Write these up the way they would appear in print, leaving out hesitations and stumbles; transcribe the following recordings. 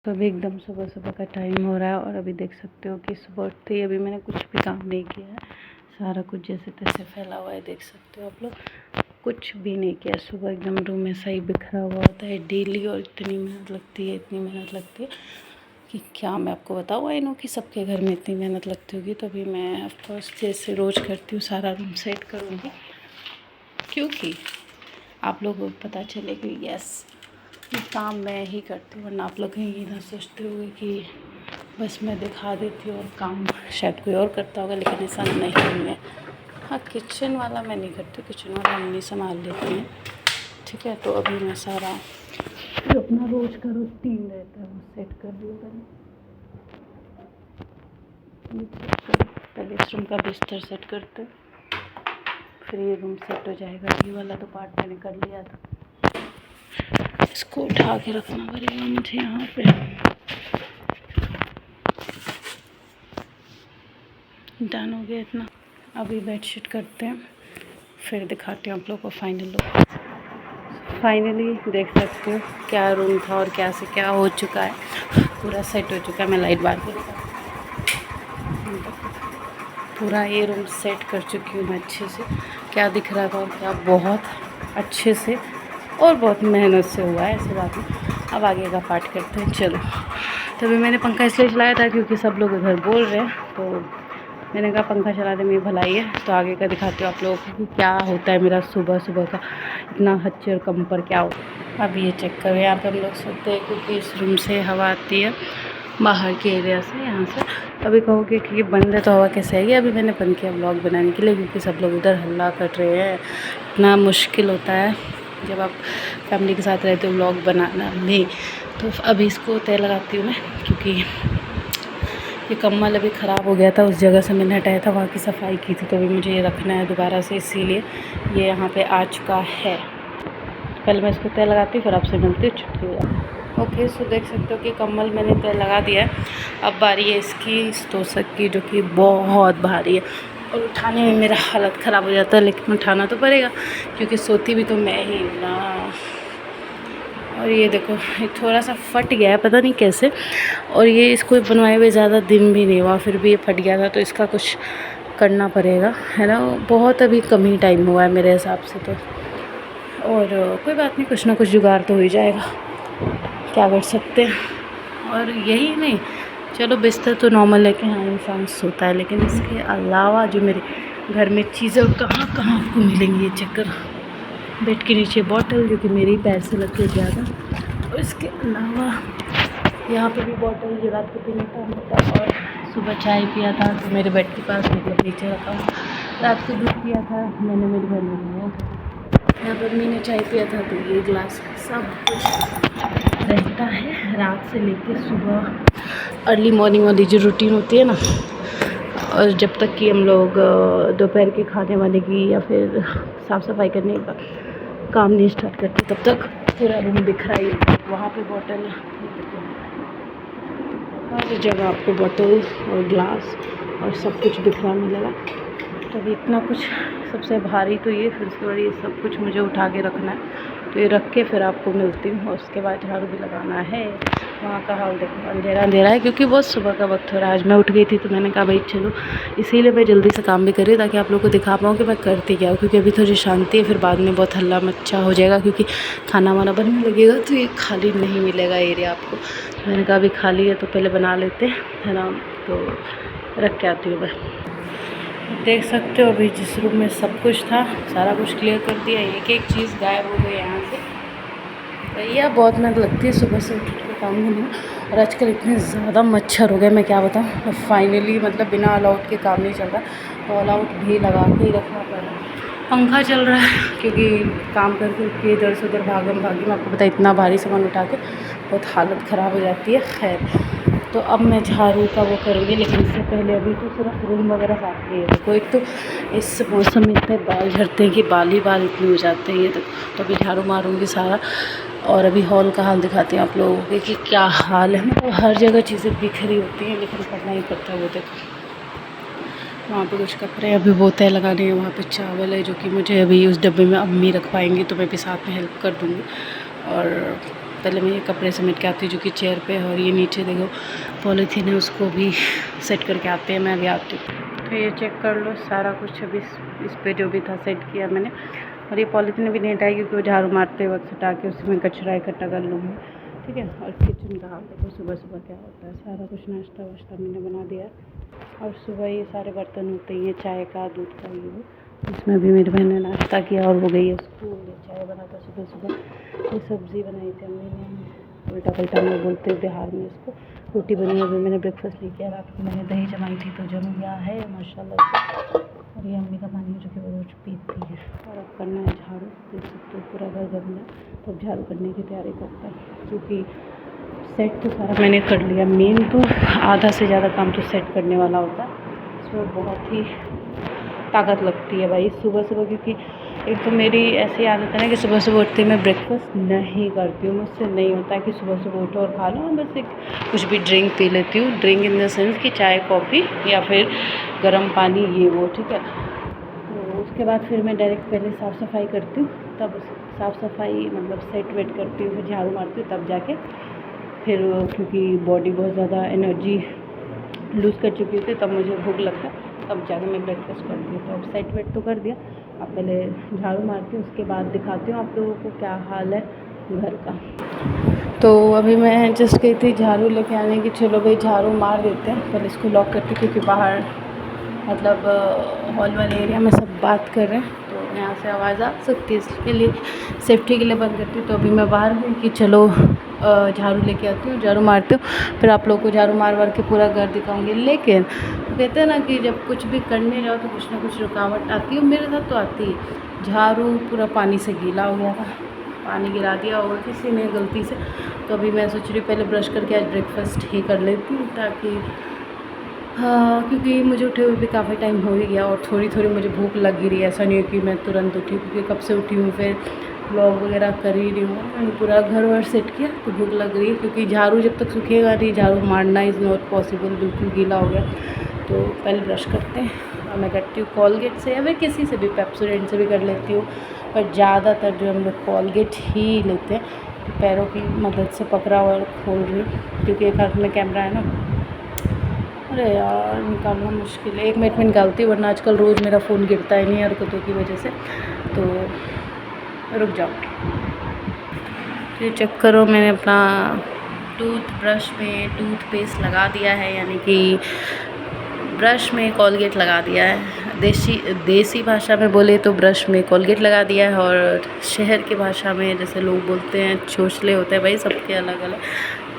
तो अभी एकदम सुबह सुबह का टाइम हो रहा है और अभी देख सकते हो कि सुबह उठते ही अभी मैंने कुछ भी काम नहीं किया है। सारा कुछ जैसे तैसे फैला हुआ है, देख सकते हो आप लोग। कुछ भी नहीं किया। सुबह एकदम रूम ऐसा ही बिखरा हुआ होता है डेली, और इतनी मेहनत लगती है, इतनी मेहनत लगती है कि क्या मैं आपको बताऊँ। आई नो कि सबके घर में इतनी मेहनत लगती होगी। तो अभी मैं ऑफकोर्स जैसे रोज़ करती हूँ सारा रूम सेट करूँगी, क्योंकि आप लोगों को पता चले कि यस ये काम मैं ही करती हूँ, वरना आप लोग कहीं इधर सोचते होंगे कि बस मैं दिखा देती हूँ और काम शायद कोई और करता होगा, लेकिन ऐसा नहीं है। हाँ, किचन वाला मैं नहीं करती, किचन वाला मम्मी संभाल लेती हैं, ठीक है। तो अभी मैं सारा जो अपना रोज़ का रूटीन रहता है वो सेट कर रही हूँ। पहले इस रूम का बिस्तर सेट करते हैं, फिर ये रूम सेट हो जाएगा। ये वाला तो पार्ट मैंने कर लिया था, इसको उठा के रखना पड़ेगा मुझे यहाँ पे। डन हो गया इतना। अभी बेडशीट करते हैं, फिर दिखाती हूँ आप लोगों को फाइनल लुक। फाइनली देख सकते हो क्या रूम था और क्या से क्या हो चुका है, पूरा सेट हो चुका है। मैं लाइट बार कर पूरा ये रूम सेट कर चुकी हूँ मैं अच्छे से। क्या दिख रहा था और क्या, बहुत अच्छे से और बहुत मेहनत से हुआ है, ऐसी बात नहीं। अब आगे का पार्ट करते हैं, चलो। तभी मैंने पंखा इसलिए चलाया था क्योंकि सब लोग इधर बोल रहे हैं, तो मैंने कहा पंखा चलाने में भलाई है। तो आगे का दिखाती हूँ आप लोगों को कि क्या होता है मेरा सुबह सुबह का इतना हच्चर कम पर क्या होता है। अब ये चेक करो, यहाँ पे हम लोग सोते हैं क्योंकि इस रूम से हवा आती है बाहर के एरिया से, यहाँ से। अभी कहोगे कि बंद है तो हवा कैसे आएगी। अभी मैंने बंद किया ब्लॉग बनाने के लिए, क्योंकि सब लोग उधर हल्ला कर रहे हैं। इतना मुश्किल होता है जब आप फैमिली के साथ रहते हो ब्लॉग बनाना में। तो अभी इसको तय लगाती हूँ मैं, क्योंकि ये कम्बल अभी ख़राब हो गया था, उस जगह से मैंने हटाया था, वहाँ की सफाई की थी। तो अभी मुझे ये रखना है दोबारा से, इसीलिए ये यहाँ पे आ चुका है। पहले मैं इसको तय लगाती हूँ, फिर आपसे मिलती हूँ, छुट्टी हो जाती। ओके, सो देख सकते हो कि कम्बल मैंने तय लगा दिया है। अब बारी है इसकी तोशक की, जो कि बहुत भारी है और उठाने में मेरा हालत ख़राब हो जाता है, लेकिन उठाना तो पड़ेगा क्योंकि सोती भी तो मैं ही हूँ ना। और ये देखो, ये थोड़ा सा फट गया है, पता नहीं कैसे। और ये इसको बनवाए हुए ज़्यादा दिन भी नहीं हुआ, फिर भी ये फट गया था, तो इसका कुछ करना पड़ेगा, है ना। बहुत अभी कम ही टाइम हुआ है मेरे हिसाब से तो। और कोई बात नहीं, कुछ ना कुछ जुगाड़ तो हो ही जाएगा, क्या कर सकते हैं। और यही नहीं, चलो बिस्तर तो नॉर्मल है कि हाँ इंसान सोता है, लेकिन इसके अलावा जो मेरे घर में चीज़ें कहाँ कहाँ आपको मिलेंगी, ये चेक करो। बेड के नीचे बॉटल, जो कि मेरे ही पैर से लग के गया था, और इसके अलावा यहाँ पे भी बॉटल जो रात को पीने का होता, और सुबह चाय पिया था तो मेरे बेड के पास, मतलब नीचे रखा हूँ। रात को दूध पिया था मैंने, मेरे घर में लिया था। यहाँ पर मम्मी ने चाय पिया था, तो ये ग्लास, सब कुछ रहता है रात से लेकर सुबह अर्ली मॉर्निंग वाली जो रूटीन होती है ना। और जब तक कि हम लोग दोपहर के खाने वाले की या फिर साफ़ सफाई करने का काम नहीं स्टार्ट करते, तब तक पूरा रूम बिखरा ही। वहाँ पे बॉटल, हर जगह आपको बॉटल और ग्लास और सब कुछ बिखरा मिलेगा। तो अभी इतना कुछ, सबसे भारी तो ये, फिर उसके बाद ये सब कुछ मुझे उठा के रखना है। तो ये रख के फिर आपको मिलती हूँ, और उसके बाद झाड़ू भी लगाना है। वहाँ का हाल देखो, अंधेरा अंधेरा है क्योंकि बहुत सुबह का वक्त हो रहा है। आज मैं उठ गई थी तो मैंने कहा भाई चलो, इसीलिए मैं जल्दी से काम भी कर रही, ताकि आप लोगों को दिखा पाऊँ कि मैं करती क्या हूँ। क्योंकि अभी थोड़ी शांति है, फिर बाद में बहुत हल्ला मच्चा हो जाएगा, क्योंकि खाना वाना बनने लगेगा तो ये खाली नहीं मिलेगा एरिया आपको। मैंने कहा अभी खाली है तो पहले बना लेते हैं, है ना। तो रख के आती हूँ मैं। देख सकते हो अभी जिस रूम में सब कुछ था सारा कुछ क्लियर कर दिया, एक एक चीज़ गायब हो गई यहाँ से। भैया बहुत मेहनत लगती है सुबह से उठ के काम करने में, और आजकल इतने ज़्यादा मच्छर हो गए, मैं क्या बताऊँ। तो फाइनली मतलब बिना ऑल आउट के काम नहीं चल रहा, तो ऑल आउट भी लगा के ही रखना पड़ रहा है। पंखा चल रहा है क्योंकि काम करके इधर से उधर भागम भागी, मैं आपको पता है इतना भारी सामान उठा के बहुत हालत ख़राब हो जाती है। खैर, तो अब मैं झाड़ू का वो करूँगी, लेकिन इससे पहले अभी तो सिर्फ रूम वगैरह साफ किए थे। तो एक तो इस मौसम में इतने बाल झड़ते हैं कि बाल ही बाल इतने हो जाते हैं ये तो अभी झाड़ू मारूँगी सारा। और अभी हॉल का हाल दिखाती हूँ आप लोगों को कि क्या हाल है। मतलब हर जगह चीज़ें बिखरी होती हैं, लेकिन करना ही पड़ता है। वो देखो वहाँ पे कुछ कपड़े अभी वो तय लगाने हैं, वहाँ पे चावल है जो कि मुझे अभी उस डब्बे में अम्मी रख पाएंगी, तो मैं भी साथ में हेल्प कर दूँगी। और पहले मैं ये कपड़े समेट के आती हूँ जो कि चेयर पे है, और ये नीचे देखो पॉलीथीन है उसको भी सेट करके आते हैं। मैं अभी आती हूँ। तो ये चेक कर लो सारा कुछ अभी इस पे जो भी था सेट किया मैंने। और ये पॉलीथीन भी नहीं हटाई क्योंकि वो झाड़ू मारते वक्त हटा के उसमें कचरा इकट्ठा कर लूँगी, ठीक है। और किचन का हाल देखो सुबह सुबह क्या होता है। सारा कुछ नाश्ता वाश्ता मैंने बना दिया, और सुबह ये सारे बर्तन होते हैं, चाय का, दूध का, ये वो। इसमें भी मेरी बहन ने नाश्ता किया और वो गई है स्कूल। चाय बनाता सुबह सुबह। ये सब्ज़ी बनाई थी अम्मी ने, उल्टा पल्टा में बोलते हैं बिहार में इसको। रोटी बनी, अभी मैंने ब्रेकफास्ट नहीं किया। रात को मैंने दही जमाई थी तो जम गया है माशाल्लाह से। और ये अम्मी का पानी जो कि वो रोज पीती है। और अब करना है झाड़ू, देख सकते हो पूरा घर गंदा, तो अब झाड़ू करने की तैयारी करता है। क्योंकि सेट तो सारा मैंने कर लिया, मेन तो आधा से ज़्यादा काम तो सेट करने वाला होता है। इसमें बहुत ही ताकत लगती है भाई सुबह सुबह, क्योंकि एक तो मेरी ऐसी आदत है ना कि सुबह सुबह उठते मैं ब्रेकफास्ट नहीं करती हूँ। मुझसे नहीं होता है कि सुबह सुबह उठो और खा लो। मैं बस एक कुछ भी ड्रिंक पी लेती हूँ, ड्रिंक इन द सेंस कि चाय कॉफ़ी या फिर गर्म पानी, ये वो, ठीक है। तो उसके बाद फिर मैं डायरेक्ट पहले साफ़ सफाई करती हूँ, तब साफ़ सफाई मतलब सेट वेट करती हूँ, फिर झाड़ू मारती हूँ, तब जाके फिर क्योंकि बॉडी बहुत ज़्यादा एनर्जी लूज़ कर चुकी होती है तब मुझे भूख लगता है, तब जाके मैं ब्रेकफास्ट करती हूँ। तो अब सेट वेट तो कर दिया, अब पहले झाड़ू मारती हूँ, उसके बाद दिखाती हूँ आप लोगों को क्या हाल है घर का। तो अभी मैं जस्ट गई थी झाड़ू लेके आने की, चलो भाई झाड़ू मार देते हैं। पहले इसको लॉक करती हूँ क्योंकि बाहर मतलब हॉल वाले एरिया में सब बात कर रहे हैं, तो यहाँ से आवाज़ आ सकती है, इसके लिए सेफ्टी के लिए बंद करती हूँ। तो अभी मैं बाहर हूँ कि चलो झाड़ू लेके आती हूँ, झाड़ू मारती हूँ, फिर आप लोगों को झाड़ू मार के पूरा घर दिखाऊंगी। लेकिन कहते हैं ना कि जब कुछ भी करने जाओ तो कुछ ना कुछ रुकावट आती है, मेरे साथ तो आती है। झाड़ू पूरा पानी से गीला हो गया था, पानी गिरा दिया होगा किसी ने गलती से। तो अभी मैं सोच रही हूँ पहले ब्रश करके आज ब्रेकफास्ट ही कर लेती हूँ, ताकि हाँ, क्योंकि मुझे उठे हुए भी काफ़ी टाइम हो ही गया और थोड़ी थोड़ी मुझे भूख लग ही रही है। ऐसा नहीं है कि मैं तुरंत उठी, क्योंकि कब से उठी हूँ, फिर ब्लॉग वगैरह कर ही रही हूँ। मैंने पूरा घर वर सेट किया तो भूख लग रही है, क्योंकि झाड़ू जब तक सूखेगा नहीं, झाड़ू मारना इज़ नॉट पॉसिबल, बिल्कुल गीला हो गया। तो पहले ब्रश करते हैं, और मैं करती हूँ कोलगेट से या फिर किसी से भी, पेप्सोडेंट से भी कर लेती हूँ, पर ज़्यादातर जो हम लोग कोलगेट ही लेते हैं। पैरों की मदद से पकड़ा हुआ खोल रही हूँ क्योंकि एक हाथ में कैमरा है ना। अरे यार निकालना मुश्किल है, 1 मिनट में निकालती हूँ, वरना आजकल रोज़ मेरा फ़ोन गिरता है नहीं हरकतों की वजह से। तो रुक जाओ, ये चेक करो, मैंने अपना टूथब्रश में टूथपेस्ट लगा दिया है, यानी कि ब्रश में कोलगेट लगा दिया है। देसी भाषा में बोले तो ब्रश में कोलगेट लगा दिया है, और शहर की भाषा में जैसे लोग बोलते हैं चोचले होते हैं भाई, सबके अलग अलग,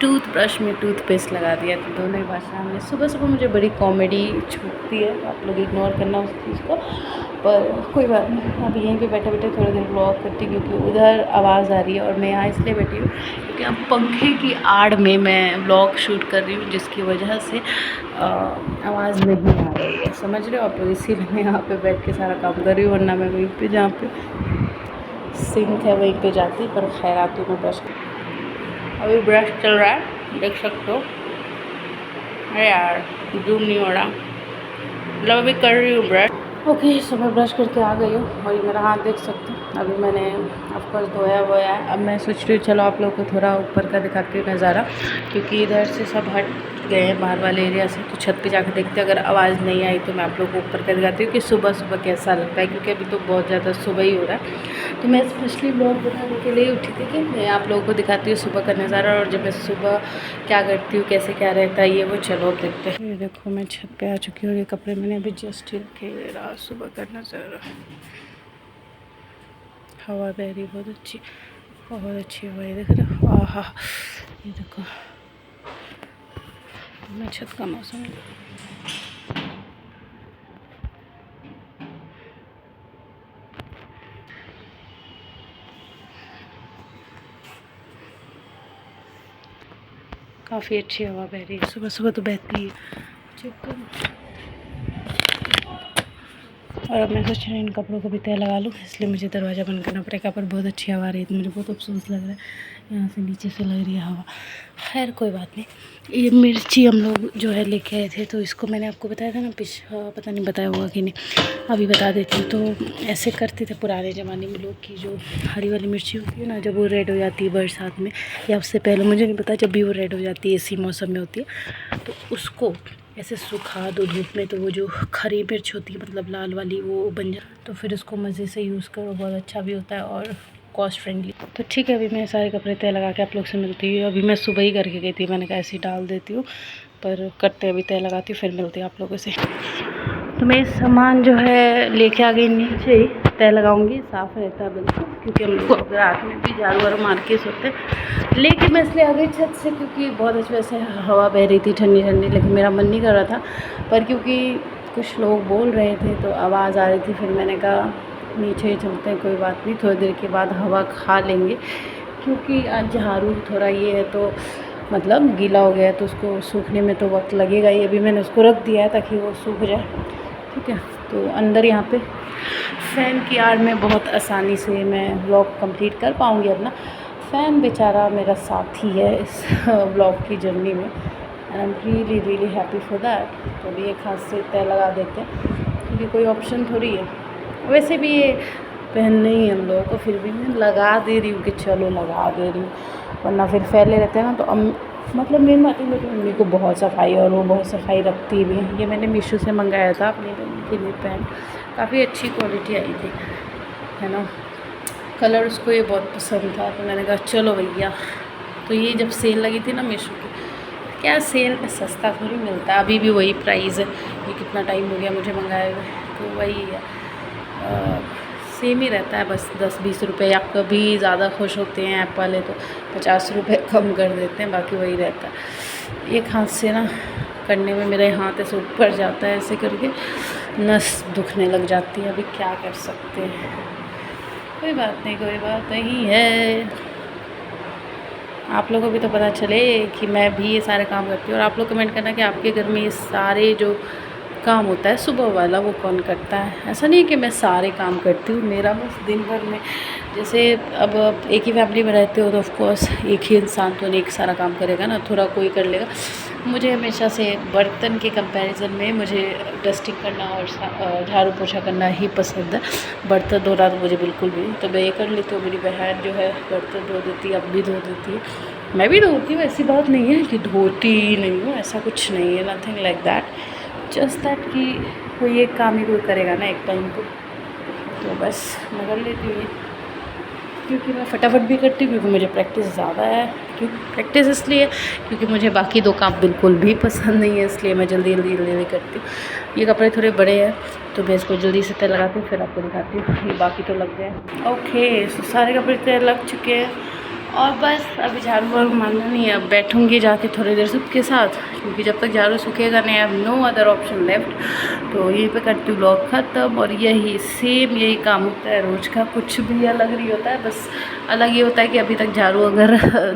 टूथब्रश में टूथपेस्ट लगा दिया। तो दोनों ही भाषा में सुबह सुबह मुझे बड़ी कॉमेडी छूटती है, आप लोग इग्नोर करना उस चीज़ को, पर कोई बात नहीं। अभी यहीं पे बैठे बैठे थोड़ी देर व्लॉग करती हूँ, क्योंकि उधर आवाज़ आ रही है और मैं यहाँ इसलिए बैठी हूँ क्योंकि अब पंखे की आड़ में मैं व्लॉग शूट कर रही हूँ, जिसकी वजह से आवाज़ नहीं आ रही है, समझ रहे हो आप लोग। इसीलिए मैं यहाँ पे बैठ के सारा काम कर रही हूँ, वरना मैं वहीं पे जहाँ पे सिंक है वहीं पे जाती। पर खैर आती हूँ मैं ब्रश, अभी ब्रश चल रहा है, देख सकते हो। अरे यार जूम नहीं हो रहा, मतलब अभी कर रही हूँ ब्रश। ओके, सो मैं ब्रश करके आ गई हूँ, और ये मेरा हाथ देख सकते हो। अभी मैंने ऑफकोर्स धोया हुआ है। अब मैं सोच रही हूँ चलो आप लोगों को थोड़ा ऊपर का दिखाती हूँ नज़ारा, क्योंकि इधर से सब हट गए हैं बाहर वाले एरिया से, तो छत पे जाकर देखते हैं। अगर आवाज़ नहीं आई तो मैं आप लोगों को ऊपर का दिखाती हूँ कि सुबह सुबह कैसा लगता है, क्योंकि अभी तो बहुत ज़्यादा सुबह ही हो रहा है। तो मैं स्पेशली ब्लॉग बनाने के लिए उठी थी कि मैं आप लोगों को दिखाती हूँ सुबह का नज़ारा, और जब मैं सुबह क्या करती हूँ, कैसे क्या रहता है, ये वो चलो देखते हैं। ये देखो मैं छत पे आ चुकी हूँ, ये कपड़े मैंने अभी जस्ट ही रखे, ये रहा सुबह का नज़ारा। हवा बह रही बहुत अच्छी हवा है, देख रहे हो। आहा, ये देखो मैं छत का मौसम है। काफ़ी अच्छी हवा बह रही है, सुबह सुबह तो बहती है। चेक करो। और अब मैं सोच रही हूँ इन कपड़ों को भी तय लगा लूँ, इसलिए मुझे दरवाज़ा बंद करना पड़ेगा, पर बहुत अच्छी हवा आ रही है तो मुझे बहुत अफसोस लग रहा है यहाँ से नीचे से लग रही है हवा। खैर कोई बात नहीं। ये मिर्ची हम लोग जो है लेके आए थे, तो इसको मैंने आपको बताया था ना, पता नहीं बताया होगा कि नहीं, अभी बता देती हूँ। तो ऐसे करते थे पुराने ज़माने में लोग कि जो हरी वाली मिर्ची होती है ना, जब वो रेड हो जाती है बरसात में या उससे पहले, मुझे नहीं पता, जब भी वो रेड हो जाती है इसी मौसम में होती है, तो उसको ऐसे सुखा दो धूप में, तो वो जो खरी मिर्च होती है मतलब लाल वाली, वो बन जाए। तो फिर उसको मज़े से यूज़ करो, बहुत अच्छा भी होता है और कॉस्ट फ्रेंडली। तो ठीक है, अभी मैं सारे कपड़े तय लगा के आप लोग से मिलती हूँ। अभी मैं सुबह ही करके गई थी, मैंने कहा ऐसे ही डाल देती हूँ, पर करते अभी तय लगाती हूँ, फिर मिलती हूँ आप लोगों से। तो मैं सामान जो है लेके आ गई, नीचे ही तय लगाऊंगी, साफ़ रहता है बिल्कुल, क्योंकि हम लोग रात में भी झाड़ू वाड़ू मार के सोते। लेकिन मैं इसलिए आ गई छत से क्योंकि बहुत अच्छी वैसे हवा बह रही थी ठंडी ठंडी, लेकिन मेरा मन नहीं कर रहा था, पर क्योंकि कुछ लोग बोल रहे थे तो आवाज़ आ रही थी, फिर मैंने कहा नीचे ही चलते हैं, कोई बात नहीं, थोड़ी देर के बाद हवा खा लेंगे, क्योंकि आज झाड़ू थोड़ा ये है तो मतलब गीला हो गया है, तो उसको सूखने में तो वक्त लगेगा ही। अभी मैंने उसको रख दिया है ताकि वो सूख जाए, ठीक है। तो अंदर यहाँ पे फ़ैन की आड़ में बहुत आसानी से मैं व्लॉग कंप्लीट कर पाऊँगी अपना। फ़ैन बेचारा मेरा साथी है इस व्लॉग की जर्नी में, and I am really really happy for that. तो अभी एक हाथ से तय लगा देते हैं, क्योंकि कोई ऑप्शन थोड़ी है। वैसे भी ये पहनने ही हम लोगों को, फिर भी मैं लगा दे रही हूँ कि चलो लगा दे रही हूँ, वरना फिर फैले रहते हैं ना। तो मतलब मेरी मम्मी को बहुत सफाई, और वो बहुत सफाई रखती भी है। ये मैंने मीशो से मंगाया था अपनी के लिए पैंट, काफ़ी अच्छी क्वालिटी आई थी, है ना। कलर उसको ये बहुत पसंद था, तो मैंने कहा चलो भैया। तो ये जब सेल लगी थी ना मीशो की, क्या सेल में सस्ता थोड़ी मिलता है, अभी भी वही प्राइस है। ये कितना टाइम हो गया मुझे मंगाए हुए, तो वही है, सेम ही रहता है, बस 10-20 रुपये, या कभी ज़्यादा खुश होते हैं ऐप वाले तो 50 रुपये कम कर देते हैं, बाकी वही रहता है। एक हाथ से ना करने में मेरे हाथ ऐसे ऊपर जाता है, ऐसे करके नस दुखने लग जाती है। अभी क्या कर सकते हैं, कोई बात नहीं, कोई बात नहीं है। आप लोगों को भी तो पता चले कि मैं भी ये सारे काम करती हूँ, और आप लोग कमेंट करना कि आपके घर में ये सारे जो काम होता है सुबह वाला वो कौन करता है। ऐसा नहीं है कि मैं सारे काम करती हूँ, मेरा बस दिन भर में, जैसे अब एक ही फैमिली में रहते हो तो ऑफ कोर्स एक ही इंसान तो नहीं सारा काम करेगा ना, थोड़ा कोई कर लेगा। मुझे हमेशा से बर्तन के कंपैरिजन में मुझे डस्टिंग करना और झाड़ू पोछा करना ही पसंद है। बर्तन धोना तो मुझे बिल्कुल भी नहीं, तो मैं ये कर लेती हूँ। मेरी बहन जो है बर्तन धो देती है, अब भी धो देती है, मैं भी धोती हूँ। ऐसी बात नहीं है कि धोती ही नहीं हूँ, ऐसा कुछ नहीं है, nothing like that, just that कि कोई एक काम ही कोई करेगा ना एक टाइम को, तो बस मैं कर लेती हूँ, क्योंकि मैं फटाफट भी करती हूँ, क्योंकि मुझे प्रैक्टिस ज़्यादा है। क्यों प्रैक्टिस इसलिए क्योंकि मुझे बाकी दो काम बिल्कुल भी पसंद नहीं है, इसलिए मैं जल्दी जल्दी जल्दी करती हूँ। ये कपड़े थोड़े बड़े हैं तो मैं इसको जल्दी से तय लगाती हूँ, फिर आपको दिखाती हूँ। ये बाकी तो लग गए, ओके। सो सारे कपड़े तय लग चुके हैं, और बस अभी झाड़ू वाड़ू मारना नहीं है। अब बैठूँगी जाके थोड़ी देर सबके साथ, क्योंकि जब तक झाड़ू सूखेगा नहीं, I have no other option left. तो यहीं पे करती हूँ व्लॉग ख़त्म, और यही सेम यही काम होता है रोज़ का, कुछ भी अलग नहीं होता है। बस अलग ये होता है कि अभी तक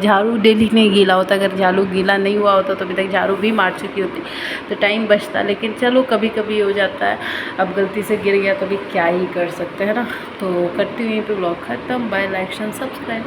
झाड़ू डेली नहीं गीला होता, अगर झाड़ू गीला नहीं हुआ होता तो अभी तक झाड़ू भी मार चुकी होती, तो टाइम बचता। लेकिन चलो कभी कभी हो जाता है, अब गलती से गिर गया तो अभी क्या ही कर सकते हैं ना। तो करती हूँ यहीं पर व्लॉग ख़त्म। Bye, like and subscribe.